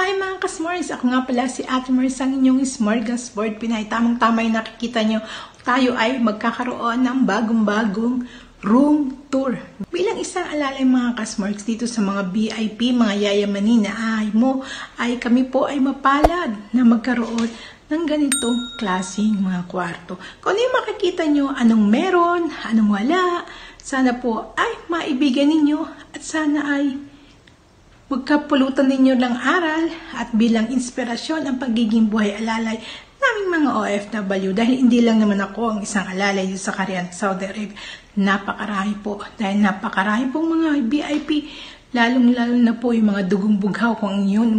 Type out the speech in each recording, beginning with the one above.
Hi mga ka-S'mores! Ako nga pala si Ate Mars, ang inyong Smorgasbord Pinay. Tamang-tama yung nakikita nyo, tayo ay magkakaroon ng bagong-bagong room tour. Bilang isang alalay mga ka-S'mores dito sa mga VIP, mga yayamanin na ay kami po ay mapalad na magkaroon ng ganitong klaseng mga kwarto. Kung ano yung makikita nyo, anong meron, anong wala, sana po ay maibigyan ninyo at sana ay magkapulutan ninyo ng aral at bilang inspirasyon ang pagiging buhay alalay naming mga OFW. Dahil hindi lang naman ako ang isang alalay dito sa Carian, Saudi Arabia. Napakarami po. Dahil napakarami pong mga VIP. Lalong-lalo na po yung mga dugong bughaw kung yun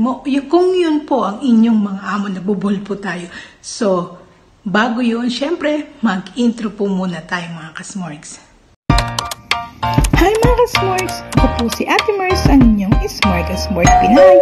po ang inyong mga amo, nabubol po tayo. So, bago yun, syempre, mag-intro po muna tayo mga ka-S'mores. Hi mga ka-S'mores! Ako po si Ate Mars, ang inyong Smorgasbord Pinay.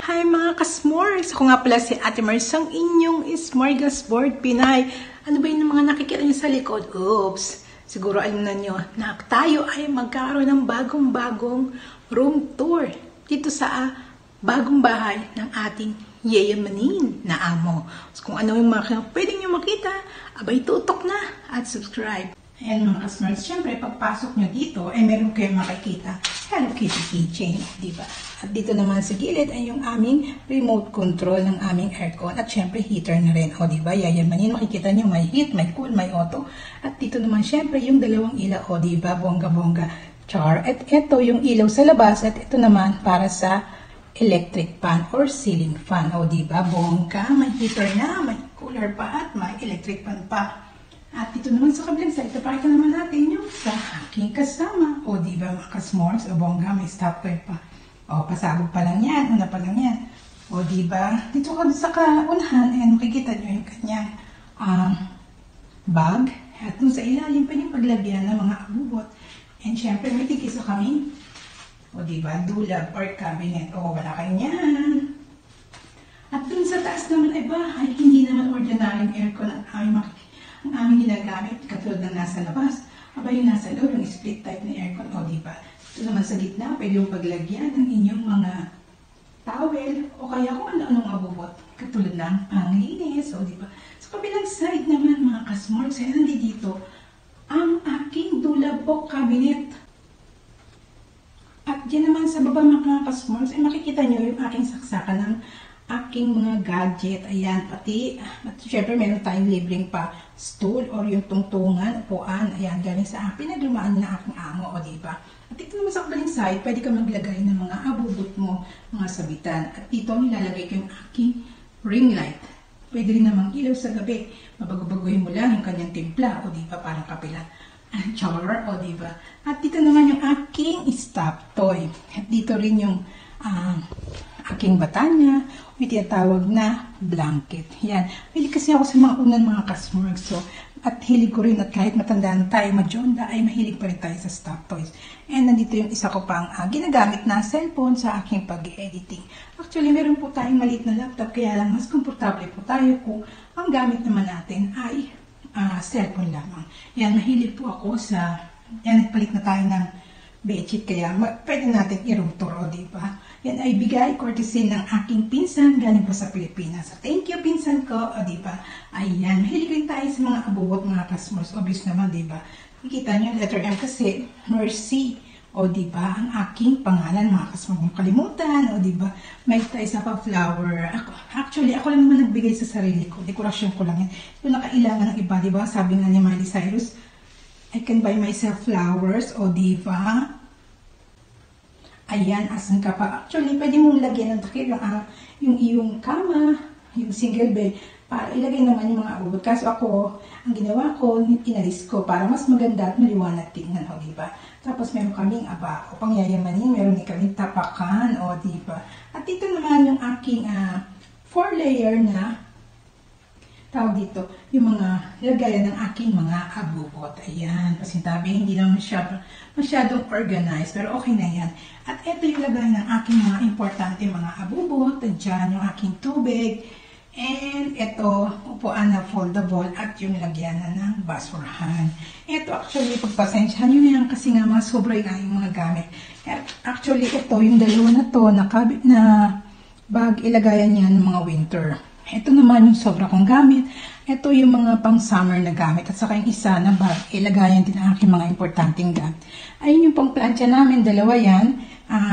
Hi mga ka-S'mores! Ako nga pala si Ate Mars, ang inyong Smorgasbord Pinay. Ano ba yung mga nakikita niyo sa likod? Oops! Siguro alam na nyo na tayo ay magkakaroon ng bagong-bagong room tour dito sa bagong bahay ng ating yayamanin na amo. So, kung ano yung mga pwede nyo makita, abay tutok na at subscribe. Ayan mga ka-S'mores, syempre pagpasok nyo dito, ay meron kayong makikita Hello Kitty keychain, diba? At dito naman sa gilid ay yung aming remote control ng aming aircon at syempre heater na rin. O diba, yayamanin, makikita nyo may heat, may cool, may auto. At dito naman syempre yung dalawang ilaw, o diba, bongga-bongga, char. At ito yung ilaw sa labas at ito naman para sa electric fan or ceiling fan. O diba, bongga, may heater na, may cooler pa at may electric fan pa. At dito naman sa kabilang side, pakita naman natin yung sa aking kasama. O diba mga ka-S'mores, o bongga, may stopper pa. O pasabog pa lang yan, una pa lang yan. O diba, dito ka sa kaunahan, and makikita nyo yung kanyang bag. At dun sa ilalim pa yung paglagyan ng mga abubot. And syempre, may tigisa kami. O diba, dulab or cabinet. O wala kayo yan. At dun sa taas naman ay bahay, hindi naman ordinaryong aircon ang aming ginagamit. Katulad ng nasa labas. Aba yung nasa loob, yung split type na aircon. O diba, ito naman sa gitna, pwede yung paglagyan ng inyong mga towel o kaya kung ano-anong abubot. Katulad ng panglinis. O diba, sa kabilang side naman mga ka-S'mores, ay nandito ang aking dulab o cabinet. At dyan naman sa baba mga ka-S'mores, ay makikita nyo yung aking saksakan ng aking mga gadget. Ayan, pati, at syempre meron tayong libreng pa stool or yung tungtungan, upuan. Ayan, galing sa pinaglumaan na aking amo, o diba? At dito naman sa kabilang side, pwede ka maglagay ng mga abubot mo, mga sabitan. At dito nilalagay ko yung aking ring light. Pwede rin namang ilaw sa gabi. Mabago-baguhin mo lang yung kanyang timpla, o diba, parang kapila. Char, o diba? At dito naman yung aking stop toy. At dito rin yung aking batanya, may tinatawag na blanket. Yan. Hilig kasi ako sa mga unang mga ka-S'mores. So, at hilig ko rin at kahit matandaan tayo, majonda, ay mahilig pa rin tayo sa stop toys. And nandito yung isa ko pang ginagamit na cellphone sa aking pag-editing. Actually, meron po tayong maliit na laptop, kaya lang mas komportable po tayo kung ang gamit naman natin ay cellphone lamang. Yan, mahilig po ako sa, yan, nagpalit na tayo ng bedsheet, kaya pwede natin i-room tour, o diba? Yan ay bigay courtesy ng aking pinsan, galing po sa Pilipinas. Thank you, pinsan ko, o diba? Ayan, mahilig rin tayo sa mga abubot, mga ka-S'mores, obvious naman, diba? Nakikita nyo, letter M kasi, Mercy, o diba? Ang aking pangalan, mga ka-S'mores, yung kalimutan, o diba? May tayo sa pa-flower. Actually, ako lang naman nagbigay sa sarili ko. Dekorasyon ko lang yan. Ito nakailangan ng iba, diba? Sabi nga ni Miley Cyrus, I can buy myself flowers, o diba? Ayan, asan ka pa? Actually, pwede mong lagyan ng takip yung iyong kama, yung single bed, para ilagay naman yung mga abubot. Kaso ako, ang ginawa ko, inalis ko para mas maganda at maliwanag tingnan, o diba? Tapos meron kaming o pangyayamanin, meron din kaming tapakan, o diba? At dito naman yung aking 4-layer na tawag dito, yung mga lagayan ng aking mga abubot. Ayan, pasintabi, hindi lang masyadong organized, pero okay na yan. At ito yung lagayan ng aking mga importante mga abubot. Diyan yung aking tubig, And ito, upuan na foldable at yung lagyanan ng basurahan. Ito actually, pagpasensyahan nyo yan kasi nga mga sobra yung mga gamit. Actually, ito, yung dalawa na to, nakabit na bag, ilagayan niya ng mga winter. Ito naman yung sobra kong gamit. Ito yung mga pang summer na gamit. At saka yung isa na bag, ilagayan din ang aking mga importanteng gamit. Ayun yung pang plancha namin, dalawa yan.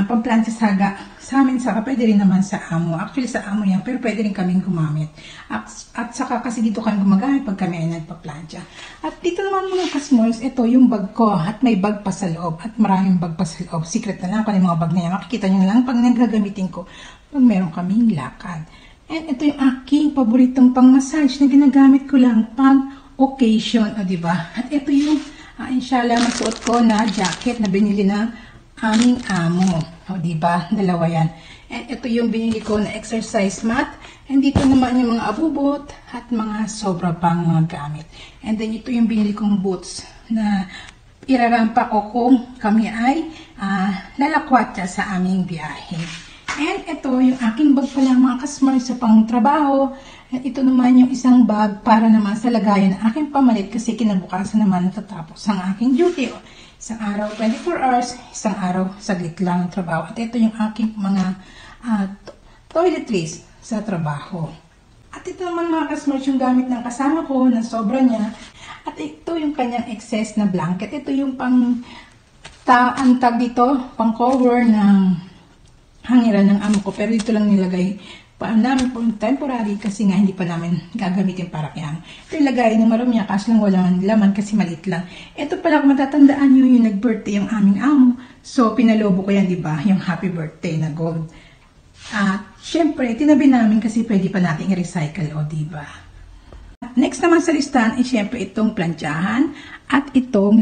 Pang plancha sa amin, saka pwede rin naman sa amo. Actually sa amo yan, pero pwede rin kaming gumamit. At saka kasi dito kami gumagamit pag kami ay nagpa-plancha. At dito naman mga kasmoys, ito yung bag ko. At may bag pa sa loob. At maraming bag pa sa loob. Secret na lang kung yung mga bag na yan. Makikita nyo lang pag nagagamitin ko. Pag meron kaming lakad. And ito yung aking paboritong pang-massage na ginagamit ko lang pag occasion. O diba? At ito yung inshallah magsuot ko na jacket na binili ng aming amo. O diba? Dalawa yan. And ito yung binili ko na exercise mat. And dito naman yung mga abubot at mga sobra pang mga gamit. And then ito yung binili kong boots na irarampa ko kung kami ay lalakwatsa sa aming biyahe. And ito yung aking bag pala mga kasmar sa pang trabaho. At ito naman yung isang bag para naman sa lagayan ng aking pamalit kasi kinabukasan naman natatapos ang aking duty. Isang araw 24 hours, isang araw saglit lang ang trabaho. At ito yung aking mga toiletries sa trabaho. At ito naman mga kasmar yung gamit ng kasama ko na sobra niya. At ito yung kanyang excess na blanket. Ito yung pang antag dito, pang cover ng hangiran ng amo ko, pero dito lang nilagay pa namin po temporary kasi nga hindi pa namin gagamitin para kaya. Ito yung lagay ng marumya kasi lang walang laman kasi maliit lang. Ito pala kung matatandaan nyo yung nag-birthday yung aming amo. So pinalobo ko yan, di ba? Yung happy birthday na gold. At syempre, tinabi namin kasi pwede pa natin i-recycle, o di ba? Next naman sa listahan ay syempre itong plantsahan at itong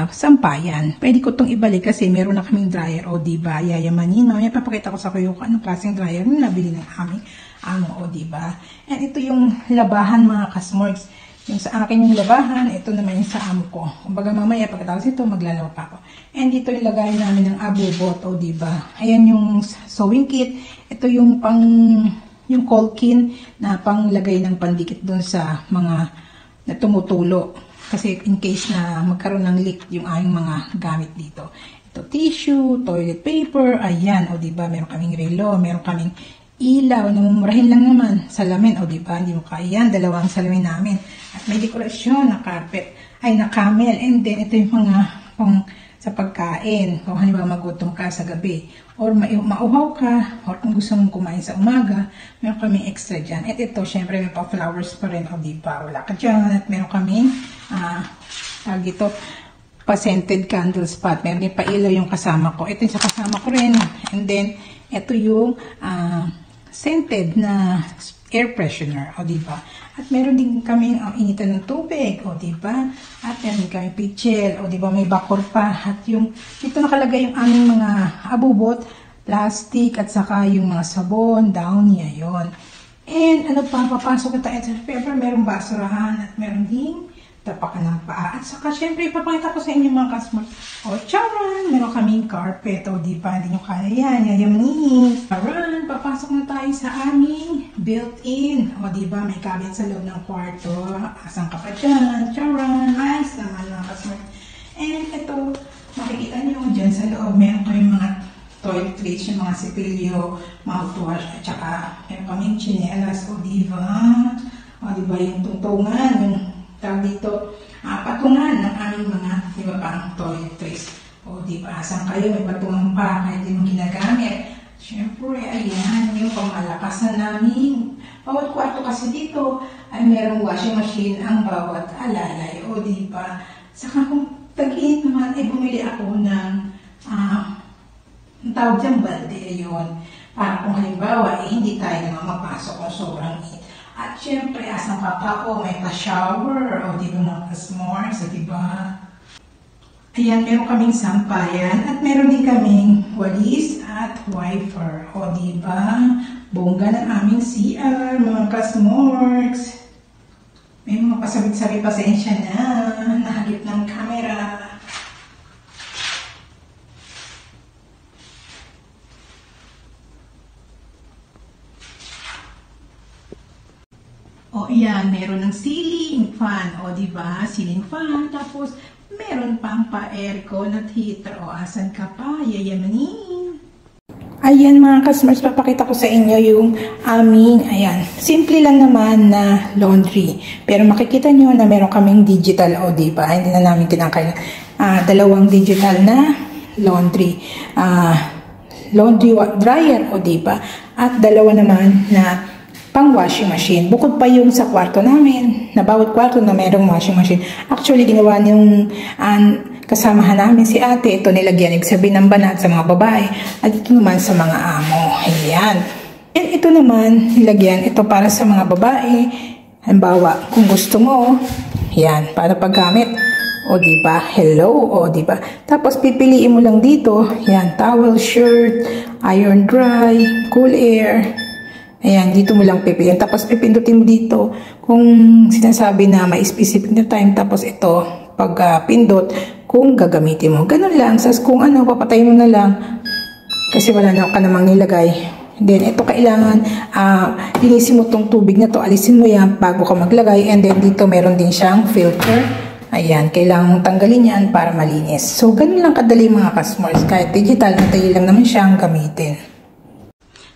sampayan. Pwede ko itong ibalik kasi meron na kaming dryer, o diba, yayamanin. Mamaya papakita ko sa kayo kung anong klaseng dryer na nabili ng aming amo, o diba. And ito yung labahan mga kasmorgs. Yung sa akin yung labahan, ito naman yung sa amo ko. Kumbaga mamaya pagkatapos ito maglalawa pa ako. And dito yung lagay namin ng abubot, o diba. Ayan yung sewing kit. Ito yung yung colkin na panglagay ng pandikit doon sa mga na tumutulo. Kasi in case na magkaroon ng leak yung aming mga gamit dito. Ito tissue, toilet paper, ayan, o diba, meron kaming relo, meron kaming ilaw, namumurahin lang naman, salamin, o diba, hindi mo kaya, dalawang salamin namin. At may dekorasyon na carpet, ay na camel, and then ito yung mga pang sa pagkain. Kung halimbawa magutom ka sa gabi, or mauhaw ka, or kung gusto mong kumain sa umaga, meron kami extra dyan. At ito, syempre, may pa-flowers pa rin, o di pa, wala ka dyan. At meron kami, dito, pa-scented candles pot. Meron din pa-ilaw yung kasama ko. Ito yung sa kasama ko rin. And then, ito yung scented na air freshener, o diba? At meron din kami initan ng tubig, o diba? At meron din kami pitchel, o diba? May bakor pa. At yung, dito nakalagay yung aming mga abubot, plastic, at saka yung mga sabon, down niya yon. And ano pa, papasok na tayo sa paper, merong basurahan, at meron din tapakan ng paa. At saka, syempre, ipapakita ko sa inyo mga customer. O, charan! Meron kaming carpet. O, di ba? Hindi nyo kaya yan. Yayamanin. Charan! Papasok na tayo sa aming built-in. O, di ba? May cabinet sa loob ng kwarto. Asan ka pa dyan? Charan! Nice naman mga customer. And ito, makikita nyo dyan sa loob. Meron kayong mga toiletries, yung mga sipilyo, mouthwash, at saka meron kaming chinelas. O, di ba? O, di ba? Yung tungtungan, yung tawag dito, patungan ng aming mga, di ba, pang toiletries. O, di ba, asan kayo, may patungan pa, kahit di mo ginagamit. Siyempre, ayan, yung pamalakas na namin. Bawat kwarto kasi dito, ay merong washing machine ang bawat alalay. O, di ba, saka kung tag-init naman, ay bumili ako ng, ang tawag dyan, balde, yun. Para kung halimbawa, hindi tayo naman mapasok kung sobrang init. At syempre, asang papa ko, may pa-shower, o di ba mga s'mores, di ba? Ayan, meron kaming sampayan, at meron din kaming walis at wiper, o di ba? Bongga ng aming CR, mga ka-s'mores. May mga pasabit-sabit, pasensya na, nahagip ng camera. Ayan, meron ng ceiling fan. O, diba? Ceiling fan. Tapos, meron pang pa-aircon at heater. O, asan ka pa? Yayamanin. Ayan mga customers, papakita ko sa inyo yung aming, ayan, simple lang naman na laundry. Pero makikita nyo na meron kaming digital, o diba? Hindi na namin kinakailangan. Dalawang digital na laundry. Laundry dryer, o diba? At dalawa naman na pang washing machine. Bukod pa yung sa kwarto namin, na bawat kwarto na merong washing machine. Actually, ginawa niyong kasamahan namin si ate, ito nilagyan ng ng banat sa mga babae at ito naman sa mga amo. Ayan. And ito naman nilagyan, ito para sa mga babae. Halimbawa, kung gusto mo, yan, para paggamit. O diba? Hello, o diba? Tapos pipiliin mo lang dito, yan, towel, shirt, iron dry, cool air. Ayan, dito mo lang pipiliin. Tapos pipindutin mo dito kung sinasabi na may specific na time. Tapos ito, pag pindot, kung gagamitin mo. Ganun lang. Sas kung ano, papatay mo na lang. Kasi wala na ka namang nilagay. Then, ito kailangan, linisin mo tong tubig na to. Alisin mo yan bago ka maglagay. And then, dito meron din siyang filter. Ayan, kailangan mong tanggalin yan para malinis. So, ganun lang kadali mga customers. Kahit digital, natay lang naman siyang gamitin.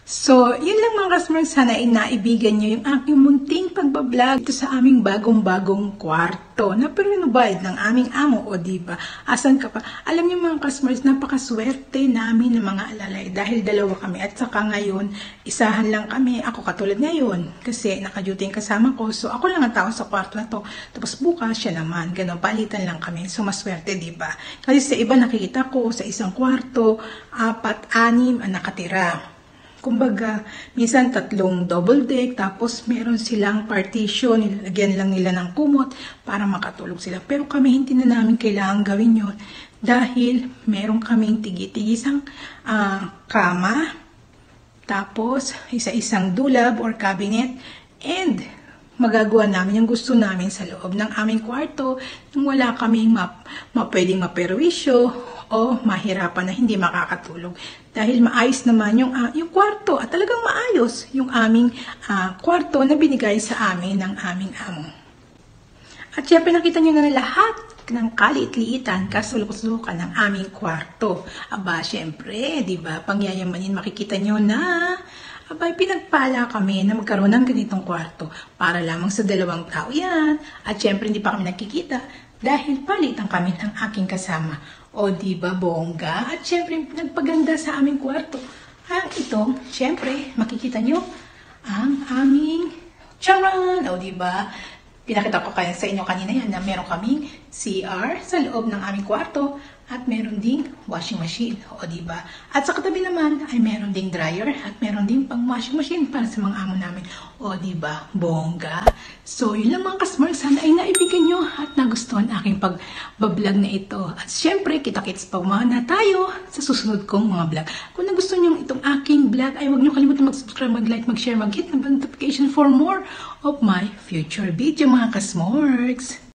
So, yun lang mga customers, sana ay naibigan nyo yung aking munting pagbablog ito sa aming bagong-bagong kwarto na pinubayad ng aming amo, o diba? Asan ka pa? Alam nyo mga customers, napakaswerte namin ng mga alalay dahil dalawa kami at saka ngayon, isahan lang kami. Ako katulad ngayon kasi naka-duty yung kasama ko, so ako lang ang tao sa kwarto na to. Tapos bukas siya naman, ganun, palitan lang kami. So, maswerte, diba? Kasi sa iba nakikita ko, sa isang kwarto, 4, 6 ang nakatira. Kumbaga, minsan 3 double deck, tapos meron silang partition, nilagyan lang nila ng kumot para makatulog sila. Pero kami hindi na namin kailangan gawin yun dahil meron kaming tigi-tigisang kama, tapos isa-isang dulab or cabinet, and magagawa namin yung gusto namin sa loob ng aming kwarto nang wala kaming pwedeng maperwisyo o mahirapan na hindi makakatulog. Dahil maayos naman yung kwarto at talagang maayos yung aming kwarto na binigay sa amin ng aming amo. At syempre nakita nyo na lahat ng kaliit-liitan, kasulok-sulukan ng aming kwarto. Aba, syempre, di ba, pangyayamanin makikita nyo na abay, pinagpala kami na magkaroon ng ganitong kwarto para lamang sa 2 tao yan. At syempre, hindi pa kami nakikita dahil palitan kami ng aking kasama. O diba, bongga? At syempre, nagpaganda sa aming kwarto. Ang ito, syempre, makikita nyo ang aming charan. O diba? Pinakita ko kaya sa inyo kanina yan na meron kaming CR sa loob ng aming kwarto at meron ding washing machine. O diba? At sa katabi naman ay meron ding dryer at meron ding pang washing machine para sa mga amo namin. O diba? Bongga. So, yun lang mga customers. Sana ay naibigan nyo at nagustuhan aking pag-vlog na ito. At syempre, kita-kits pa na tayo sa susunod kong mga vlog. Kung nagustuhan nyo itong aking vlog, ay huwag nyo kalimutan mag-subscribe, mag-like, mag-share, mag-hit ng notification for more of my future video mga customers.